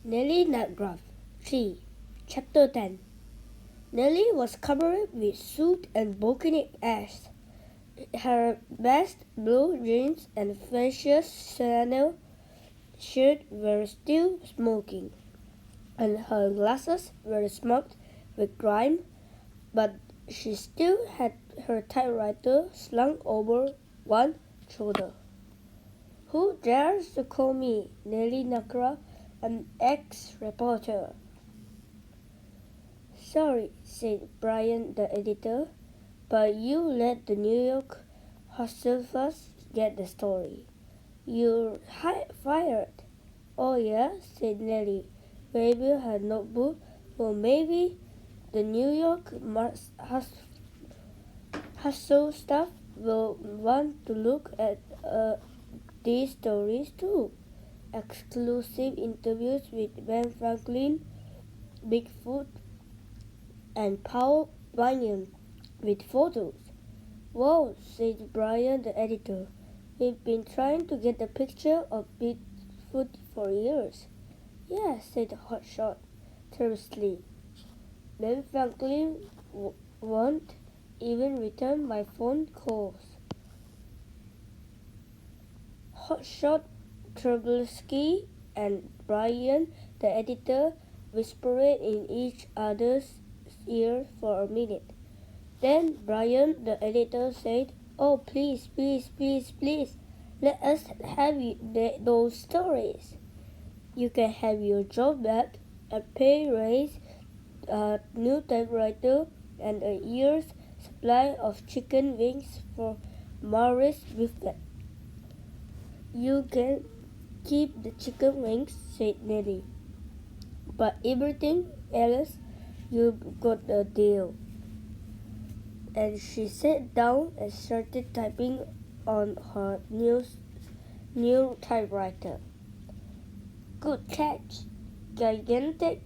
Nellie Nutgraf 3. Chapter 10. Nellie was covered with soot and volcanic ash. Her best blue jeans and freshest flannel shirt were still smoking, and her glasses were smoked with grime, but she still had her typewriter slung over one shoulder. Who dares to call me Nellie Nutgraf, an ex-reporter? Sorry, said Brian, the editor, but you let the New York hustlers get the story. You're fired. Oh yeah, said Nellie, waving her notebook. Well, maybe the New York hustle staff will want to look at these stories too. Exclusive interviews with Ben Franklin, Bigfoot, and Paul Bunyan with photos. Wow, said Brian, the editor. We've been trying to get a picture of Bigfoot for years. Yeah, said Hotshot tersely. Ben Franklin won't even return my phone calls. Hotshot Trubisky and Brian, the editor, whispered in each other's ear for a minute. Then Brian, the editor, said, "Oh, please, please, please, please, let us have those stories. You can have your job back, a pay raise, a new typewriter, and a year's supply of chicken wings for Maurice Buffett." You can keep the chicken wings, said Nellie. But everything else, you've got a deal. And she sat down and started typing on her new typewriter. Good catch. Gigantic,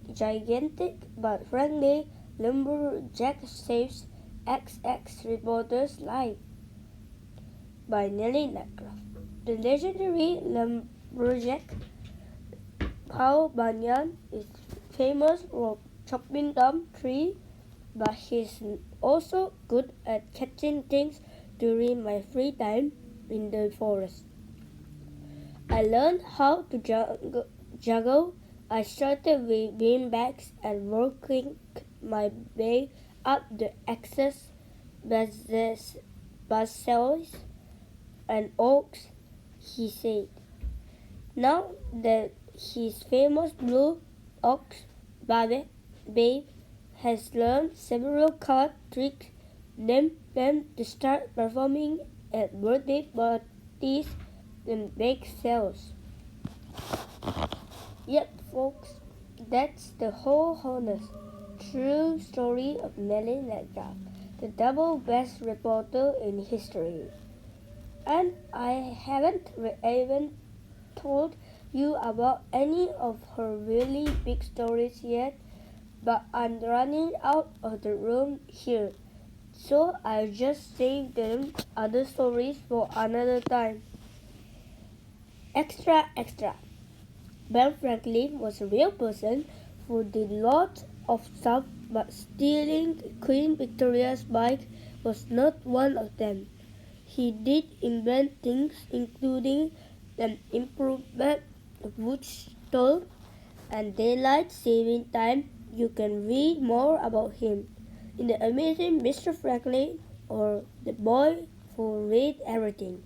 but frankly, lumberjack saves XX reporter's life. By Nellie Nutgraf. The legendary lumberjack Paul Bunyan is famous for chopping down trees, but he's also good at catching things during my free time in the forest. I learned how to juggle. I started with beanbags and working my way up the excess basils and oaks, he said. Now that his famous blue ox babe has learned several card tricks, then planned to start performing at birthday parties and bake sales. Yep, folks, that's the whole honest, true story of Nellie Nutgraf, the double best reporter in history. And I haven't even told you about any of her really big stories yet, but I'm running out of the room here, so I'll just save them other stories for another time. Extra, extra. Ben Franklin was a real person who did lots of stuff, but stealing Queen Victoria's bike was not one of them. He did invent things, including an improved wood stove and daylight saving time. You can read more about him in The Amazing Mr. Franklin or The Boy Who Read Everything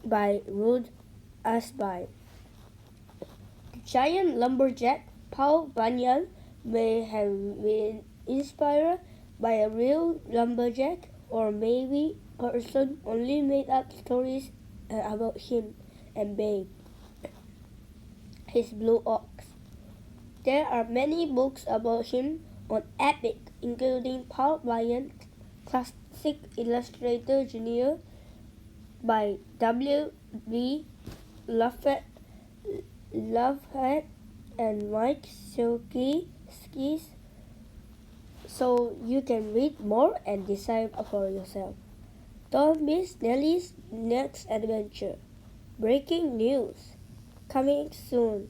by Ruth Ashby. The giant lumberjack Paul Bunyan may have been inspired by a real lumberjack, or maybe a person only made up stories about him and Babe, his blue ox. There are many books about him on Epic, including Paul Bunyan, Classic Illustrator Jr. by W. B. Lafayette and Mike Silkis, so you can read more and decide for yourself. Don't miss Nellie's next adventure. Breaking news. Coming soon.